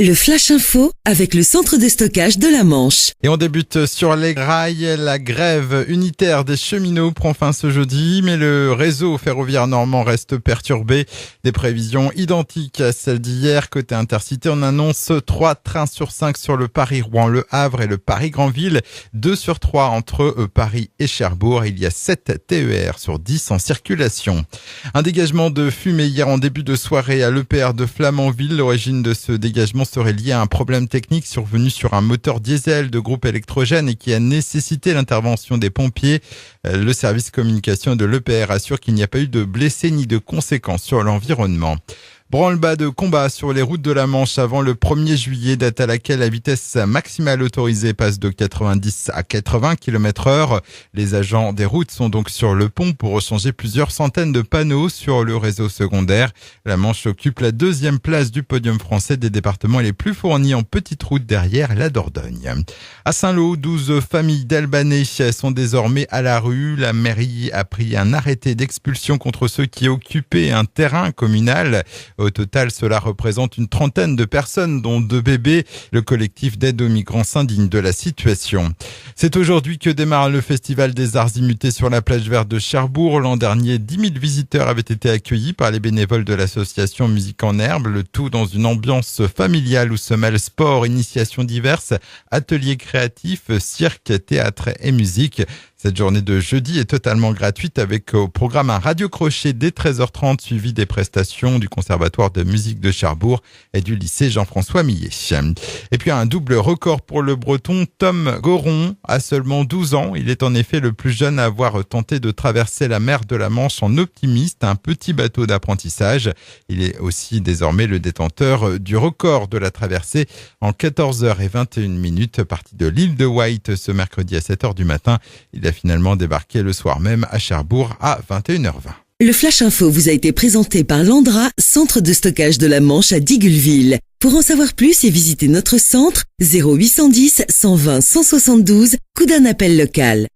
Le Flash Info avec le centre de stockage de la Manche. Et on débute sur les rails. La grève unitaire des cheminots prend fin ce jeudi, mais le réseau ferroviaire normand reste perturbé. Des prévisions identiques à celles d'hier. Côté Intercité, on annonce 3 trains sur 5 sur le Paris-Rouen-Le Havre et le Paris-Granville, 2 sur 3 entre Paris et Cherbourg. Il y a 7 TER sur 10 en circulation. Un dégagement de fumée hier en début de soirée à l'EPR de Flamanville. L'origine de ce dégagement serait lié à un problème technique survenu sur un moteur diesel de groupe électrogène et qui a nécessité l'intervention des pompiers. Le service communication de l'EPR assure qu'il n'y a pas eu de blessés ni de conséquences sur l'environnement. Branle-bas de combat sur les routes de la Manche avant le 1er juillet, date à laquelle la vitesse maximale autorisée passe de 90 à 80 km/h. Les agents des routes sont donc sur le pont pour rechanger plusieurs centaines de panneaux sur le réseau secondaire. La Manche occupe la 2e place du podium français des départements les plus fournis en petites routes derrière la Dordogne. À Saint-Lô, 12 familles d'Albanais sont désormais à la rue. La mairie a pris un arrêté d'expulsion contre ceux qui occupaient un terrain communal. Au total, cela représente une trentaine de personnes, dont 2 bébés. Le collectif d'aide aux migrants s'indigne de la situation. C'est aujourd'hui que démarre le festival des arts immutés sur la plage verte de Cherbourg. L'an dernier, 10 000 visiteurs avaient été accueillis par les bénévoles de l'association Musique en Herbe. Le tout dans une ambiance familiale où se mêlent sport, initiations diverses, ateliers créatifs, cirque, théâtre et musique. Cette journée de jeudi est totalement gratuite avec au programme un radio-crochet dès 13h30 suivi des prestations du Conservatoire de musique de Cherbourg et du lycée Jean-François Millet. Et puis un double record pour le breton Tom Goron à seulement 12 ans. Il est en effet le plus jeune à avoir tenté de traverser la mer de la Manche en optimiste, un petit bateau d'apprentissage. Il est aussi désormais le détenteur du record de la traversée en 14h21, parti de l'île de Wight ce mercredi à 7h du matin. Il a finalement débarqué le soir même à Cherbourg à 21h20. Le Flash Info vous a été présenté par Landra, centre de stockage de la Manche à Digulleville. Pour en savoir plus et visiter notre centre, 0810 120 172, coup d'un appel local.